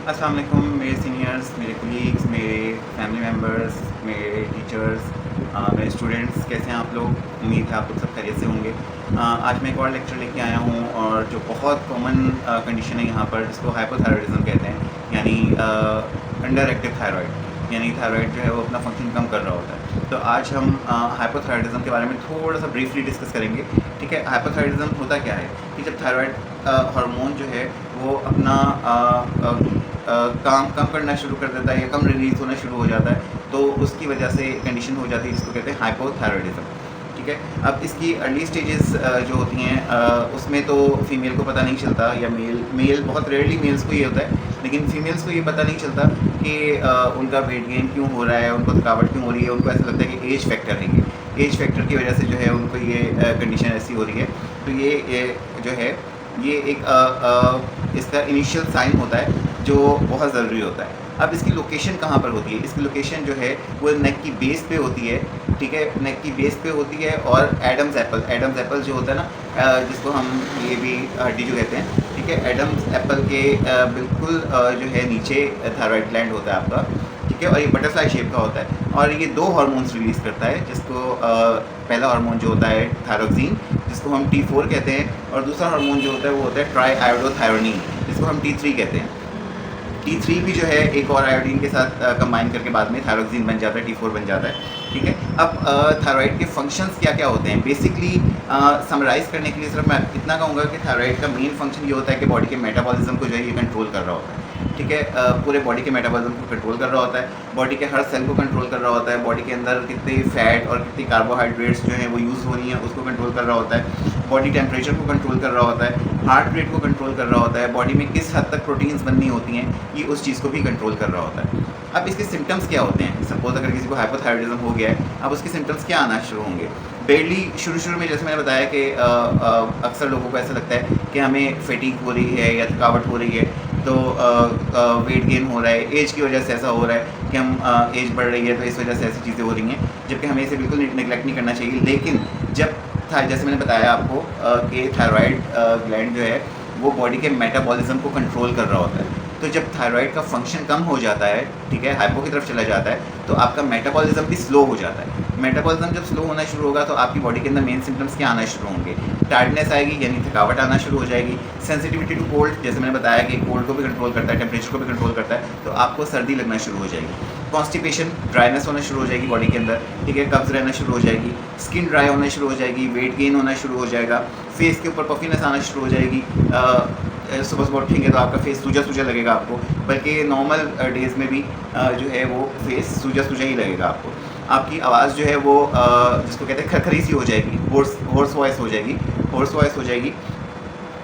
अस्सलाम वालेकुम मेरे सीनियर्स, मेरे कोलीग्स, मेरे फैमिली मेम्बर्स, मेरे टीचर्स, मेरे स्टूडेंट्स, कैसे हैं आप लोग? उम्मीद है आप लोग सब खैरियत से होंगे। आज मैं एक और लेक्चर लेके आया हूँ और जो बहुत कॉमन कंडीशन है यहाँ पर, जिसको हाइपोथायरॉयडिज्म कहते हैं, यानी अंडर एक्टिव थायराइड, यानी थायराइड जो है वो अपना फंक्शन कम कर रहा होता है। तो आज हम हाइपोथायरॉयडिज्म के बारे में थोड़ा सा ब्रीफली डिस्कस करेंगे। ठीक है, हाइपोथायरॉयडिज्म होता क्या है कि जब थायराइड हार्मोन जो है वो अपना काम कम करना शुरू कर देता है या कम रिलीज होना शुरू हो जाता है, तो उसकी वजह से कंडीशन हो जाती है जिसको कहते हैं हाइपोथायरॉयडिज्म। ठीक है, अब इसकी अर्ली स्टेजेस जो होती हैं उसमें तो फीमेल को पता नहीं चलता, या मेल बहुत रेयरली मेल्स को ये होता है, लेकिन फीमेल्स को ये पता नहीं चलता कि उनका वेट गेन क्यों हो रहा है, उनको थकावट क्यों हो रही है। उनको ऐसा लगता है कि एज फैक्टर है, ये एज फैक्टर की वजह से जो है उनको ये कंडीशन ऐसी हो रही है। तो ये जो है ये एक इसका इनिशियल साइन होता है जो बहुत ज़रूरी होता है। अब इसकी लोकेशन कहाँ पर होती है? इसकी लोकेशन जो है वो नेक की बेस पे होती है। ठीक है, नेक की बेस पे होती है। और एडम्स एप्पल जो होता है ना, जिसको हम ये भी हड्डी जो कहते हैं, ठीक है, एडम्स एप्पल के बिल्कुल जो है नीचे थायराइड ग्लैंड होता है आपका। ठीक है, और ये बटरफ्लाई शेप का होता है और ये दो हार्मोन्स रिलीज़ करता है, जिसको पहला हार्मोन जो होता है थायरोक्सिन, जिसको हम T4 कहते हैं, और दूसरा हार्मोन जो होता है वो होता है ट्राई आयोडोथायरोनिन, जिसको हम T3 कहते हैं। T3 भी जो है एक और आयोडीन के साथ कंबाइन करके बाद में थायरोक्सिन बन जाता है, T4 बन जाता है। ठीक है, अब थायराइड के फंक्शंस क्या क्या होते हैं बेसिकली समराइज़ करने के लिए सिर्फ मैं इतना कहूँगा कि थायराइड का मेन फंक्शन ये होता है कि बॉडी के मेटाबॉलिज्म को जो है ये कंट्रोल कर रहा होता है। ठीक है, पूरे बॉडी के मेटाबॉलिज्म को कंट्रोल कर रहा होता है, बॉडी के हर सेल को कंट्रोल कर रहा होता है, बॉडी के अंदर कितने फैट और कितनी कार्बोहाइड्रेट्स जो है वो यूज़ हो रही हैं उसको कंट्रोल कर रहा होता है, बॉडी टेम्परेचर को कंट्रोल कर रहा होता है, हार्ट रेट को कंट्रोल कर रहा होता है, बॉडी में किस हद तक प्रोटीन्स बननी होती हैं ये उस चीज़ को भी कंट्रोल कर रहा होता है। अब इसके सिम्टम्स क्या होते हैं? सपोज अगर किसी को हाइपोथायरॉयडिज्म हो गया है, अब उसके सिम्टम्स क्या आना शुरू होंगे? बेरली शुरू में जैसे मैंने बताया कि अक्सर लोगों को ऐसा लगता है कि हमें फैटीग हो रही है या थकावट हो रही है, तो वेट गेन हो रहा है, एज की वजह से ऐसा हो रहा है कि हम एज बढ़ रही है तो इस वजह से ऐसी चीज़ें हो रही हैं, जबकि हमें इसे बिल्कुल निगलेक्ट नहीं करना चाहिए। लेकिन जब जैसे मैंने बताया आपको कि थायराइड ग्लैंड जो है वो बॉडी के मेटाबॉलिज्म को कंट्रोल कर रहा होता है। तो जब थायराइड का फंक्शन कम हो जाता है, ठीक है, हाइपो की तरफ चला जाता है, तो आपका मेटाबॉलिज्म भी स्लो हो जाता है। मेटाबॉलिज्म जब स्लो होना शुरू होगा तो आपकी बॉडी के अंदर मेन सिम्टम्स क्या आना शुरू होंगे? टायर्डनेस आएगी, यानी थकावट आना शुरू हो जाएगी। सेंसिटिविटी टू कोल्ड, जैसे मैंने बताया कि कोल्ड को भी कंट्रोल करता है, टेम्परेचर को भी कंट्रोल करता है, तो आपको सर्दी लगना शुरू हो जाएगी। कॉन्स्टिपेशन, ड्राइनेस होना शुरू हो जाएगी बॉडी के अंदर, ठीक है, कब्ज रहना शुरू हो जाएगी, स्किन ड्राई होना शुरू हो जाएगी, वेट गेन होना शुरू हो जाएगा, फेस के ऊपर पफीनेस आना शुरू हो जाएगी। सुबह सुबह उठेंगे तो आपका फेस सूजा सूजा लगेगा आपको, बल्कि नॉर्मल डेज़ में भी जो है वो फेस सूजा सूजा ही लगेगा आपको। आपकी आवाज़ जो है वो जिसको कहते हैं खरखरी सी हो जाएगी, होर्स वॉइस हो जाएगी।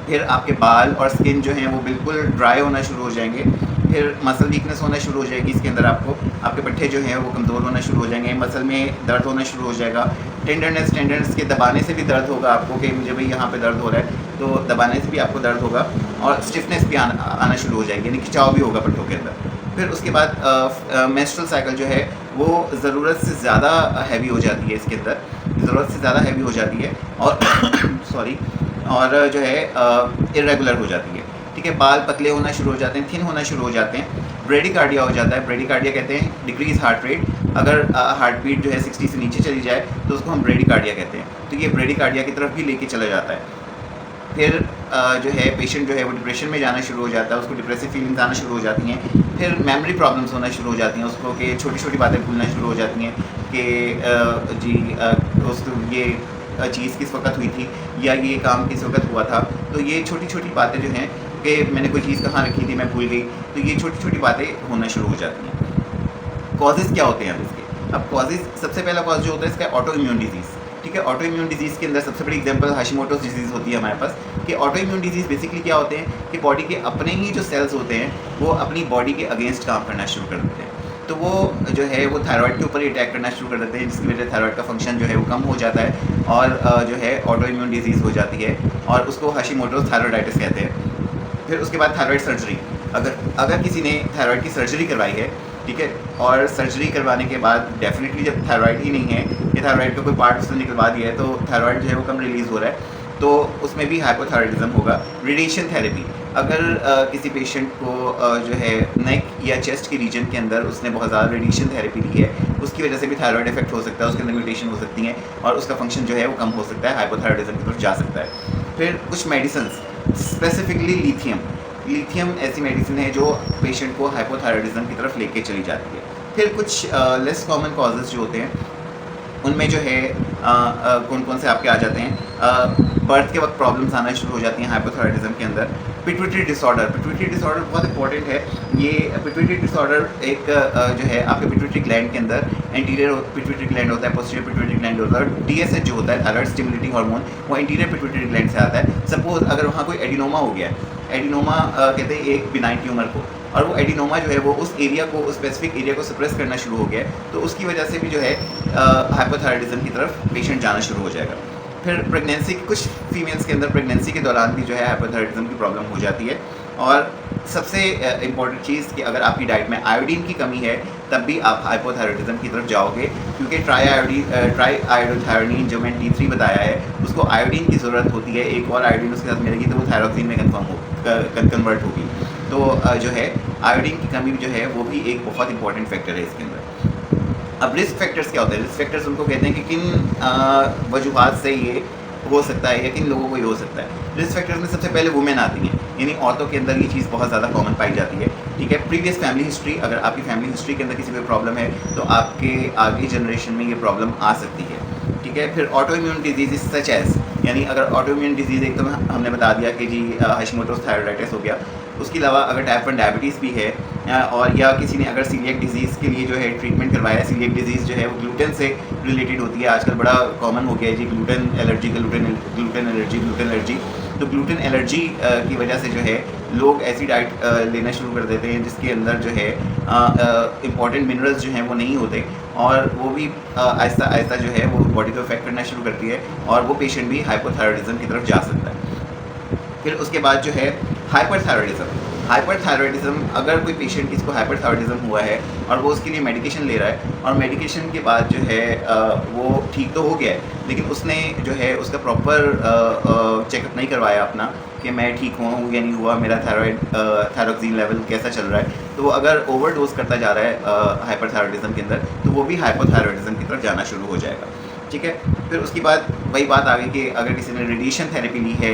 फिर आपके बाल और स्किन जो हैं वो बिल्कुल ड्राई होना शुरू हो जाएंगे। फिर मसल वीकनेस होना शुरू हो जाएगी, इसके अंदर आपके पट्टे जो हैं वो कमज़ोर होना शुरू हो जाएंगे, मसल में दर्द होना शुरू हो जाएगा। टेंडरनेस के दबाने से भी दर्द होगा आपको कि मुझे भाई यहाँ पे दर्द हो रहा है, तो दबाने से भी आपको दर्द होगा। और स्टिफनेस भी आना शुरू हो जाएगी, यानी खिंचाव भी होगा पट्टों के अंदर। फिर उसके बाद मेंस्ट्रुअल साइकिल जो है वो ज़रूरत से ज़्यादा हैवी हो जाती है, इसके अंदर ज़रूरत से ज़्यादा हैवी हो जाती है और सॉरी, और जो है इरेगुलर हो जाती है। ठीक है, बाल पतले होना शुरू हो जाते हैं, थिन होना शुरू हो जाते हैं, ब्रेडिकार्डिया हो जाता है। ब्रेडिकार्डिया कहते हैं डिक्रीज हार्ट रेट, अगर हार्ट बीट जो है 60 से नीचे चली जाए तो उसको हम ब्रेडिकार्डिया कहते हैं। तो ये ब्रेडिकार्डिया की तरफ भी लेके चला जाता है। फिर जो है पेशेंट जो है वो डिप्रेशन में जाना शुरू हो जाता है, उसको डिप्रेसिव फीलिंग्स आना शुरू हो जाती हैं। फिर मेमोरी प्रॉब्लम्स होना शुरू हो जाती हैं उसको, कि छोटी छोटी बातें भूलना शुरू हो जाती हैं कि उसको ये चीज़ किस वक्त हुई थी या ये काम किस वक्त हुआ था। तो ये छोटी छोटी बातें जो हैं कि मैंने कोई चीज़ कहाँ रखी थी मैं भूल गई, तो ये छोटी छोटी बातें होना शुरू हो जाती हैं। कॉजेज़ क्या होते हैं अब इसके? अब कॉजेज़, सबसे पहला कॉज जो होता है इसका ऑटो इम्यून डिजीज़। ठीक है, ऑटो इम्यून डिजीज़ के अंदर सबसे बड़ी एग्जांपल हाशिमोटोस डिजीज़ होती है हमारे पास। कि ऑटो इम्यून डिजीज़ बेसिकली क्या होते हैं कि बॉडी के अपने ही जो सेल्स होते हैं वो अपनी बॉडी के अगेंस्ट काम करना शुरू कर देते हैं। तो वो जो है वो थायराइड के ऊपर ही अटैक करना शुरू कर देते हैं, जिसकी वजह से थायराइड का फंक्शन जो है वो कम हो जाता है और जो है ऑटो इम्यून डिजीज़ हो जाती है और उसको हाशिमोटोस थायराइडाइटिस कहते हैं। फिर उसके बाद थायराइड सर्जरी, अगर किसी ने थायराइड की सर्जरी करवाई है, ठीक है, और सर्जरी करवाने के बाद डेफिनेटली जब थायराइड ही नहीं है, ये थायराइड का कोई पार्ट उसने निकलवा दिया है, तो थायराइड जो है वो कम रिलीज़ हो रहा है, तो उसमें भी हाइपोथायरॉयडिज्म होगा। रेडिएशन अगर किसी पेशेंट को जो है नेक या चेस्ट के रीजन के अंदर उसने बहुत ज़्यादा रेडिएशन थेरेपी ली है, उसकी वजह से भी थायराइड इफेक्ट हो सकता है, उसके अंदर म्यूटेशन हो सकती हैं और उसका फंक्शन जो है वो कम हो सकता है, हाइपोथायराइडिज्म की तरफ जा सकता है। फिर कुछ मेडिसिन, स्पेसिफिकली लिथियम ऐसी मेडिसिन है जो पेशेंट को हाइपोथायराइडिज्म की तरफ लेके चली जाती है। फिर कुछ लेस कॉमन कॉजेज़ जो होते हैं उनमें जो है कौन कौन से आपके आ जाते हैं, बर्थ के वक्त प्रॉब्लम्स आना शुरू हो जाती हैं हाइपोथायराइडिज्म के अंदर। पिट्यूटरी डिसऑर्डर बहुत इंपॉर्टेंट है। ये पिट्यूटरी डिसऑर्डर एक जो है आपके पिट्यूटरी ग्लैंड के अंदर एंटीरियर पिट्यूटरी ग्लैंड होता है, पोस्टीरियर पिट्यूटरी ग्लैंड होता है, डीएसएच जो होता है थायराइड स्टिमुलेटिंग हार्मोन, वो एंटीरियर पिट्यूटरी ग्लैंड से आता है। सपोज अगर वहाँ कोई एडिनोमा हो गया है, एडिनोमा कहते हैं एक बिनाइन ट्यूमर को, और वो एडिनोमा जो है वो उस एरिया को, उस स्पेसिफिक एरिया को सप्रेस करना शुरू हो गया है, तो उसकी वजह से भी जो है हाइपोथायराइडिज्म की तरफ पेशेंट जाना शुरू हो जाएगा। फिर प्रेगनेंसी, कुछ फीमेल्स के अंदर प्रेगनेंसी के दौरान भी जो है हाइपोथायराइडिज्म की प्रॉब्लम हो जाती है। और सबसे इम्पॉर्टेंट चीज़ कि अगर आपकी डाइट में आयोडीन की कमी है तब भी आप हाइपोथायराइडिज्म की तरफ जाओगे, क्योंकि ट्राई आयोडोथायरोनिन जो मैंने D3 बताया है उसको आयोडीन की ज़रूरत होती है, एक और आयोडीन उसके साथ मिलेगी तो वो थायरोक्सिन में कन्वर्ट होगी। तो जो है आयोडीन की कमी जो है वो भी एक बहुत इंपॉर्टेंट फैक्टर है इसके अंदर। अब रिस्क फैक्टर्स क्या होते हैं? रिस्क फैक्टर्स उनको कहते हैं कि किन वजूहात से ये हो सकता है या किन लोगों को ये हो सकता है। रिस्क फैक्टर्स में सबसे पहले वुमेन आती हैं, यानी औरतों के अंदर ये चीज़ बहुत ज़्यादा कॉमन पाई जाती है। ठीक है, प्रीवियस फैमिली हिस्ट्री, अगर आपकी फैमिली हिस्ट्री के अंदर किसी को प्रॉब्लम है तो आपके आगे जनरेशन में ये प्रॉब्लम आ सकती है। ठीक है, फिर auto immune disease such as, यानी अगर ऑटो इम्यून डिजीज़ एक तो हमने बता दिया कि जी हाशिमोटोस थायराइडाइटिस हो गया, उसके अलावा अगर टाइप 1 डायबिटीज़ भी है और या किसी ने अगर सीलिएक डिजीज़ के लिए जो है ट्रीटमेंट करवाया, सीलिएक डिजीज़ जो है वो ग्लूटेन से रिलेटेड होती है, आजकल बड़ा कॉमन हो गया है जी ग्लूटेन एलर्जी, ग्लूटेन एलर्जी। तो ग्लूटेन एलर्जी की वजह से जो है लोग ऐसी डाइट लेना शुरू कर देते हैं जिसके अंदर जो है इंपॉर्टेंट मिनरल्स जो हैं वो नहीं होते, और वो भी आहिस्ता आहिस्ता जो है वो बॉडी को इफेक्ट करना शुरू करती है और वो पेशेंट भी हाइपोथायराइडिज्म की तरफ जा सकता है। फिर उसके बाद जो है हाइपरथायरॉयडिज्म, अगर कोई पेशेंट किसको हाइपरथायरॉयडिज्म हुआ है और वो उसके लिए मेडिकेशन ले रहा है और मेडिकेशन के बाद जो है वो ठीक तो हो गया है, लेकिन उसने जो है उसका प्रॉपर चेकअप नहीं करवाया अपना कि मैं ठीक हुआ हूँ या नहीं हुआ, मेरा थायरॉक्सिन लेवल कैसा चल रहा है, तो वो अगर ओवरडोज करता जा रहा है हाइपरथायरॉयडिज्म के अंदर तो वो भी हाइपोथायरॉयडिज्म की तरफ जाना शुरू हो जाएगा। ठीक है, फिर उसके बाद वही बात आ गई कि अगर किसी ने रेडिएशन थेरेपी ली है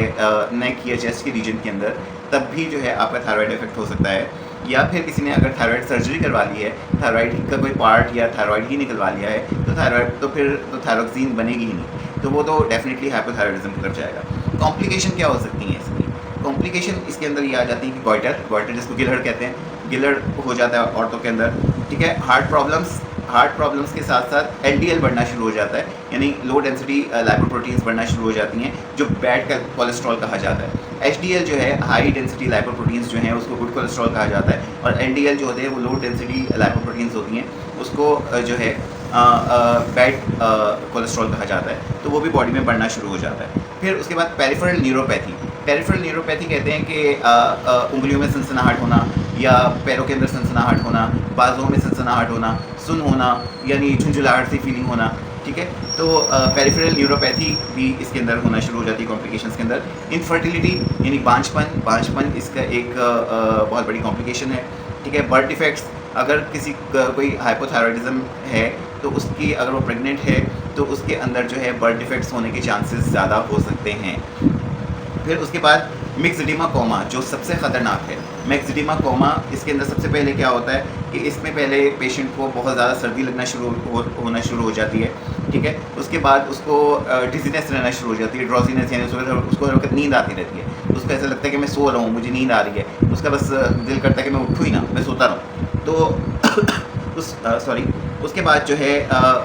नेक या चेस्ट के रीजन के अंदर, तब भी जो है आपका थायराइड इफेक्ट हो सकता है। या फिर किसी ने अगर थायराइड सर्जरी करवा ली है, थायराइड का कोई पार्ट या थायराइड ही निकलवा लिया है, तो थायराइड तो फिर तो थायरोक्सिन बनेगी ही नहीं, तो वो तो डेफिनेटली हाइपोथायरॉयडिज्म की तरफ जाएगा। कॉम्प्लिकेशन क्या हो सकती हैं इसकी? कॉम्प्लिकेशन इसके अंदर ये आ जाती है कि गॉइटर जिसको गिलहड़ कहते हैं, गिलहड़ हो जाता है औरतों के अंदर। ठीक है, हार्ट प्रॉब्लम्स के साथ साथ LDL बढ़ना शुरू हो जाता है, यानी लो डेंसिटी लाइपोप्रोटीन्स बढ़ना शुरू हो जाती हैं जो बैड कोलेस्ट्रॉल कहा जाता है। HDL जो है हाई डेंसिटी लाइपोप्रोटीन्स जो हैं उसको गुड कोलेस्ट्रॉल कहा जाता है, और LDL जो होते हैं वो लो डेंसिटी लाइपोप्रोटीन्स होती हैं, उसको जो है बैड कोलेस्ट्रॉल कहा जाता है, तो वो भी बॉडी में बढ़ना शुरू हो जाता है। फिर उसके बाद पेरिफेरल न्यूरोपैथी कहते हैं कि उंगलियों में सनसनाहट होना या पैरों के अंदर सनसनाहट होना, बाजुओं में सनसनाहट होना, सुन होना, यानी झुंझुलाहट सी फीलिंग होना। ठीक है, तो पेरिफेरल न्यूरोपैथी भी इसके अंदर होना शुरू हो जाती है कॉम्प्लिकेशंस के अंदर। इनफर्टिलिटी यानी बांझपन इसका एक बहुत बड़ी कॉम्प्लिकेशन है। ठीक है, बर्थ डिफेक्ट्स, अगर किसी कोई हाइपोथायरॉयडिज्म है तो उसकी अगर वो प्रेग्नेंट है तो उसके अंदर जो है बर्थ डिफेक्ट्स होने के चांसेस ज़्यादा हो सकते हैं। फिर उसके बाद मिक्सडिमा कोमा जो सबसे ख़तरनाक है। मिक्सडिमा कोमा, इसके अंदर सबसे पहले क्या होता है कि इसमें पहले पेशेंट को बहुत ज़्यादा सर्दी लगना होना शुरू हो जाती है। ठीक है, उसके बाद उसको डिजीनेस रहना शुरू हो जाती है, ड्रॉजीनेस, यानी उसको हर वक्त नींद आती रहती है, उसको ऐसा लगता है कि मैं सो रहा हूँ, मुझे नींद आ रही है, उसका बस दिल करता है कि मैं उठूँ ही ना, मैं सोता रहूँ। तो उसके बाद जो है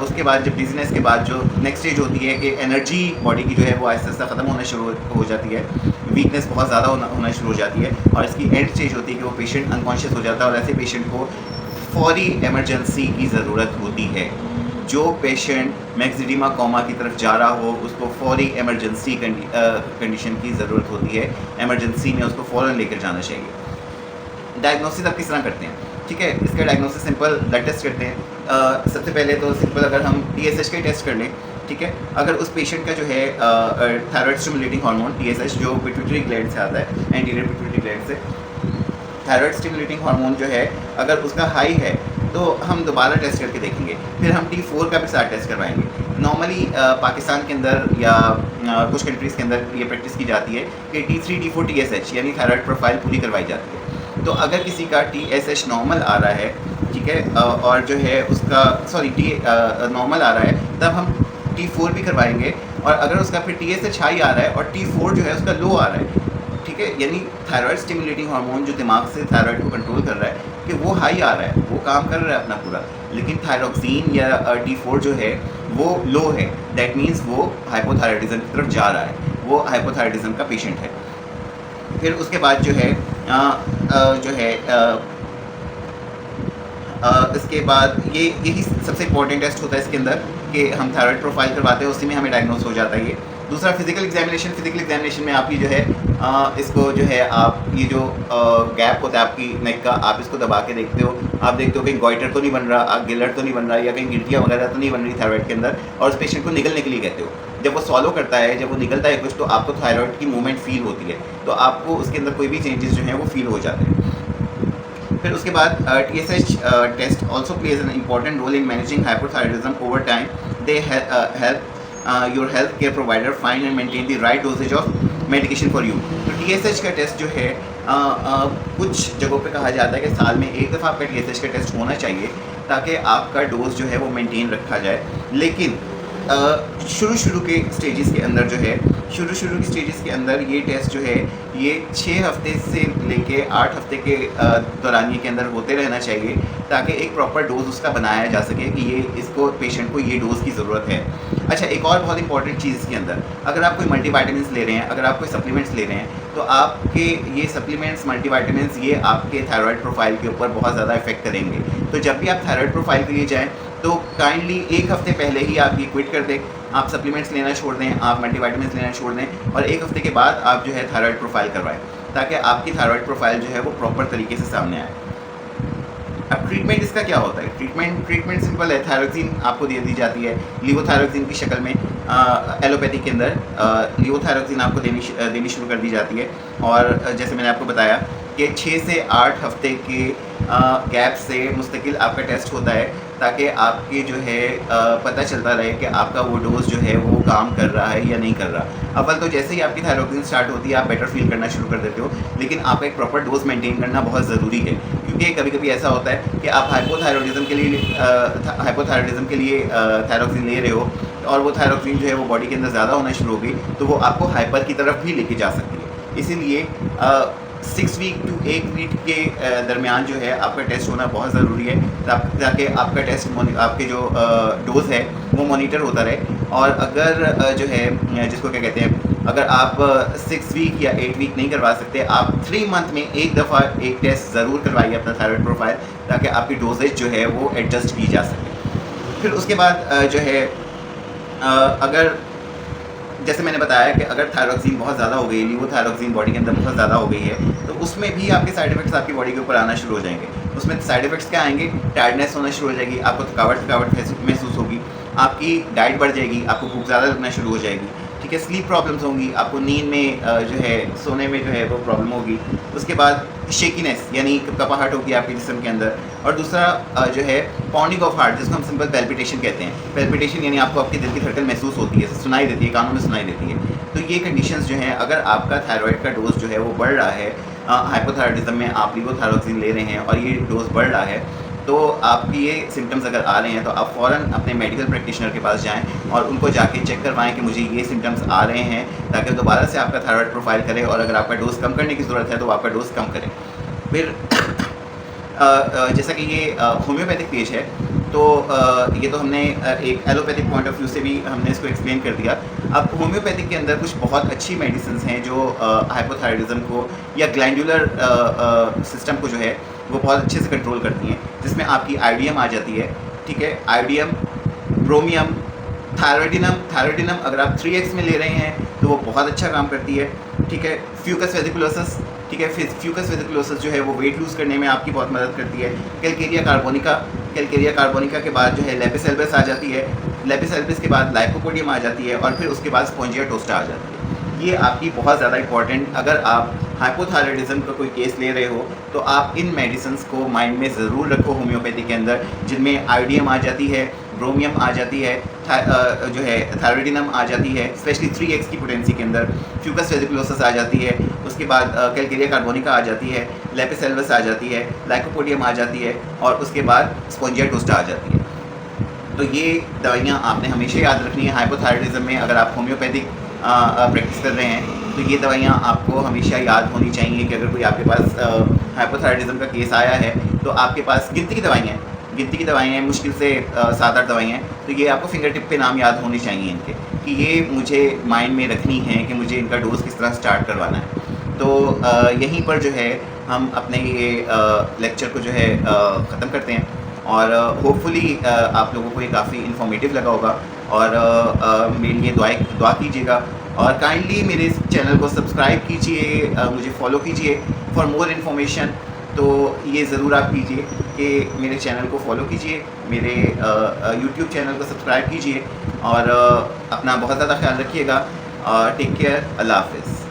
उसके बाद जब डिजीनेस के बाद जो नेक्स्ट स्टेज होती है कि एनर्जी बॉडी की जो है वो आहिस्ता आहिस्ता ख़त्म होना शुरू हो जाती है, वीकनेस बहुत ज़्यादा होना शुरू हो जाती है, और इसकी एंड स्टेज होती है कि वो पेशेंट अनकॉन्शियस हो जाता है, और ऐसे पेशेंट को फौरी इमरजेंसी की ज़रूरत होती है। जो पेशेंट मैक्सिडिमा कोमा की तरफ जा रहा हो उसको फौरी इमरजेंसी कंडीशन की ज़रूरत होती है, इमरजेंसी में उसको फ़ौरन लेकर जाना चाहिए। डायग्नोसिस आप किस तरह करते हैं? ठीक है, इसका डायग्नोसिस सिंपल ब्लड टेस्ट करते हैं। सबसे पहले तो सिंपल अगर हम TSH का टेस्ट कर लें ठीक है। अगर उस पेशेंट का जो है थायराइड स्टिमुलेटिंग हार्मोन TSH जो पिट्यूटरी ग्लैंड से आता है, एंटीरियर पिट्यूटरी ग्लैंड से, थायराइड स्टिमुलेटिंग हार्मोन जो है अगर उसका हाई है तो हम दोबारा टेस्ट करके देखेंगे। फिर हम T4 का भी साथ टेस्ट करवाएंगे। नॉर्मली पाकिस्तान के अंदर या कुछ कंट्रीज़ के अंदर ये प्रैक्टिस की जाती है कि T3 T4 TSH यानी थायराइड प्रोफाइल पूरी करवाई जाती है। तो अगर किसी का TSH नॉर्मल आ रहा है, ठीक है, और जो है उसका T नॉर्मल आ रहा है, तब हम T4 भी करवाएंगे। और अगर उसका फिर TSH हाई आ रहा है और T4 जो है उसका लो आ रहा है, ठीक है, यानी थायराइड स्टिमुलेटिंग हार्मोन जो दिमाग से थायराइड को कंट्रोल कर रहा है कि वो हाई आ रहा है, वो काम कर रहा है अपना पूरा, लेकिन थायरोक्सिन या T4 जो है वो लो है, दैट मीन्स वो हाइपोथायराइडिज्म की तरफ जा रहा है, वो हाइपोथायराइडिज्म का पेशेंट है। फिर उसके बाद जो है इसके बाद यही सबसे इंपॉर्टेंट टेस्ट होता है इसके अंदर कि हम थायराइड प्रोफाइल करवाते हैं, उसी में हमें डायग्नोस हो जाता है ये। दूसरा फिजिकल एग्जामिनेशन में आप ये जो है इसको जो है आप ये जो गैप होता है आपकी नेक का, आप इसको दबा के देखते हो, आप देखते हो कहीं गॉइटर तो नहीं बन रहा, गिलर तो नहीं बन रहा, या कहीं गिल्टियाँ वगैरह तो नहीं बन रही थायराइड के अंदर, और उस पेशेंट को निगलने के लिए कहते हो। जब वो सॉलो करता है, जब वो निकलता है कुछ, तो आपको थायराइड की मूवमेंट फील होती है, तो आपको उसके अंदर कोई भी चेंजेस जो हैं वो फील हो जाते हैं। फिर उसके बाद TSH test also plays an important role in managing hypothyroidism over time. They help your health care provider find and maintain the right dosages of medication for you. तो TSH का टेस्ट जो है कुछ जगहों पे कहा जाता है कि साल में एक दफ़ा आपका TSH का टेस्ट होना चाहिए ताकि आपका डोज जो है वो मेंटेन रखा जाए। लेकिन शुरू के स्टेजेस के अंदर जो है, शुरू के स्टेजेस के अंदर ये टेस्ट जो है ये 6 हफ्ते से लेके 8 हफ्ते के दौरानिए के अंदर होते रहना चाहिए, ताकि एक प्रॉपर डोज उसका बनाया जा सके कि ये इसको पेशेंट को ये डोज़ की ज़रूरत है। अच्छा, एक और बहुत इंपॉर्टेंट चीज़ इसके अंदर, अगर आप कोई मल्टीविटामिन्स ले रहे हैं, अगर आप कोई सप्लीमेंट्स ले रहे हैं, तो आपके ये सप्लीमेंट्स मल्टीविटामिन्स ये आपके थायराइड प्रोफाइल के ऊपर बहुत ज़्यादा इफेक्ट करेंगे। तो जब भी आप थायराइड प्रोफाइल के लिए जाएँ तो काइंडली 1 हफ्ते पहले ही आप ये क्विट कर दें, आप सप्लीमेंट्स लेना छोड़ दें, आप मल्टीविटामिन्स लेना छोड़ दें, और 1 हफ्ते के बाद आप जो है थायराइड प्रोफाइल करवाएं, ताकि आपकी थायराइड प्रोफाइल जो है वो प्रॉपर तरीके से सामने आए। अब ट्रीटमेंट इसका क्या होता है? ट्रीटमेंट सिंपल है। थायरोक्सिन आपको दे दी जाती है लीवोथायरोक्सिन की शक्ल में। एलोपैथी के अंदर लीवोथायरोक्सिन आपको देनी शुरू कर दी जाती है, और जैसे मैंने आपको बताया कि 6 से 8 हफ्ते के गैप से मुस्तकिल आपका टेस्ट होता है, ताकि आपके जो है पता चलता रहे कि आपका वो डोज जो है वो काम कर रहा है या नहीं कर रहा। अव्वल तो जैसे ही आपकी थायरोक्सिन स्टार्ट होती है आप बेटर फील करना शुरू कर देते हो, लेकिन आपका एक प्रॉपर डोज मेंटेन करना बहुत ज़रूरी है, क्योंकि कभी कभी ऐसा होता है कि आप हाइपोथायरॉयडिज्म के लिए थायरोक्सिन ले रहे हो, और वो थायरोक्सिन जो है वो बॉडी के अंदर ज़्यादा होना शुरू हो गई, तो वो आपको हाइपर की तरफ भी लेके जा सकती है। इसीलिए 6 वीक टू 1 वीक के दरमियान जो है आपका टेस्ट होना बहुत ज़रूरी है, ताकि आपका टेस्ट आपके जो डोज़ है वो मॉनिटर होता रहे। और अगर जो है जिसको क्या कहते हैं, अगर आप 6 वीक या 8 वीक नहीं करवा सकते, आप 3 मंथ में एक दफ़ा एक टेस्ट ज़रूर करवाइए अपना थायराइड प्रोफाइल, ताकि आपकी डोजेज जो है वो एडजस्ट की जा सके। फिर उसके बाद जो है अगर जैसे मैंने बताया कि अगर थायरोक्सिन बहुत ज़्यादा हो गई, लीवोथायरोक्सिन बॉडी के अंदर बहुत ज़्यादा हो गई है, तो उसमें भी आपके साइड इफेक्ट्स आपकी बॉडी के ऊपर आना शुरू हो जाएंगे। उसमें साइड इफेक्ट्स क्या आएंगे? टायर्डनेस होना शुरू हो जाएगी, आपको थकावट महसूस होगी, आपकी डाइट बढ़ जाएगी, आपको भूख ज़्यादा लगना शुरू हो जाएगी, ठीक है, स्लीप प्रॉब्लम्स होंगी, आपको नींद में जो है सोने में जो है वो प्रॉब्लम होगी। उसके बाद शेकीनेस यानी कपाहट होगी आपके जिस्म के अंदर। और दूसरा जो है पाउंडिंग ऑफ हार्ट, जिसको हम सिंपल पैल्पिटेशन कहते हैं। पैल्पिटेशन यानी आपको आपके दिल की धड़कन महसूस होती है, सुनाई देती है, कानों में सुनाई देती है। तो ये कंडीशंस जो हैं, अगर आपका थायराइड का डोज जो है वो बढ़ रहा है, हाइपोथायराइडिज्म में आप लीवोथायरोक्सिन ले रहे हैं और ये डोज बढ़ रहा है, तो आपकी ये सिम्टम्स अगर आ रहे हैं तो आप फ़ौरन अपने मेडिकल प्रैक्टिशनर के पास जाएं और उनको जाके चेक करवाएं कि मुझे ये सिम्टम्स आ रहे हैं, ताकि दोबारा से आपका थायराइड प्रोफाइल करें, और अगर आपका डोज़ कम करने की ज़रूरत है तो आपका डोज़ कम करें। फिर जैसा कि ये होम्योपैथिक पेज है, तो ये तो हमने एक एलोपैथिक पॉइंट ऑफ व्यू से भी हमने इसको एक्सप्लेन कर दिया। अब होम्योपैथिक के अंदर कुछ बहुत अच्छी मेडिसिन हैं जो हाइपोथायराइडिज्म को या ग्लैंडुलर सिस्टम को जो है वो बहुत अच्छे से कंट्रोल करती हैं, जिसमें आपकी आयोडियम आ जाती है, ठीक है, आयोडियम, ब्रोमियम, थायरोडिनम अगर आप 3x में ले रहे हैं तो वो बहुत अच्छा काम करती है, ठीक है। फ्यूकस वेसिकुलोसिस ठीक है। फ्यूकस वेसिकुलोसिस जो है वो वेट लूज़ करने में आपकी बहुत मदद करती है। कैलकेरिया कार्बोनिका के बाद जो है लेपिस एल्बस आ जाती है। लेपिस एल्बस के बाद लाइकोपोडियम आ जाती है और फिर उसके बाद स्पोंजिया टोस्टा आ जाती है। ये आपकी बहुत ज़्यादा इंपॉर्टेंट, अगर आप हाइपोथायराइडिज्म का कोई केस ले रहे हो तो आप इन मेडिसिन्स को माइंड में ज़रूर रखो होम्योपैथी के अंदर, जिनमें आयोडियम आ जाती है, ब्रोमियम आ जाती है, जो है थायरोडिनम आ जाती है, स्पेशली 3x की पोटेंसी के अंदर फ्यूकस वेसिकुलोसिस आ जाती है, उसके बाद कैलकेरिया कार्बोनिका आ जाती है, लेपिस एल्बस आ जाती है, लाइकोपोडियम आ जाती है और उसके बाद स्पोंजिया टोस्टा आ जाती है। तो ये दवाइयाँ आपने हमेशा याद रखनी है हाइपोथायराइडिज्म में। अगर आप होम्योपैथिक प्रैक्टिस कर रहे हैं तो ये दवाइयाँ आपको हमेशा याद होनी चाहिए कि अगर कोई आपके पास हाइपोथायराइडिज्म का केस आया है तो आपके पास गिनती की दवाइयाँ हैं, मुश्किल से 7-8 दवाइयाँ हैं, तो ये आपको फिंगर टिप पे नाम याद होने चाहिए इनके, कि ये मुझे माइंड में रखनी है कि मुझे इनका डोज किस तरह स्टार्ट करवाना है। तो यहीं पर जो है हम अपने ये लेक्चर को जो है ख़त्म करते हैं और होपफुली आप लोगों को ये काफ़ी इन्फॉर्मेटिव लगा होगा और मेरी ये दुआ कीजिएगा और काइंडली मेरे इस चैनल को सब्सक्राइब कीजिए, मुझे फॉलो कीजिए फॉर मोर इन्फॉर्मेशन। तो ये ज़रूर आप कीजिए कि मेरे चैनल को फॉलो कीजिए, मेरे यूट्यूब चैनल को सब्सक्राइब कीजिए और अपना बहुत ज़्यादा ख्याल रखिएगा। टेक केयर, अल्लाह हाफ़िज़।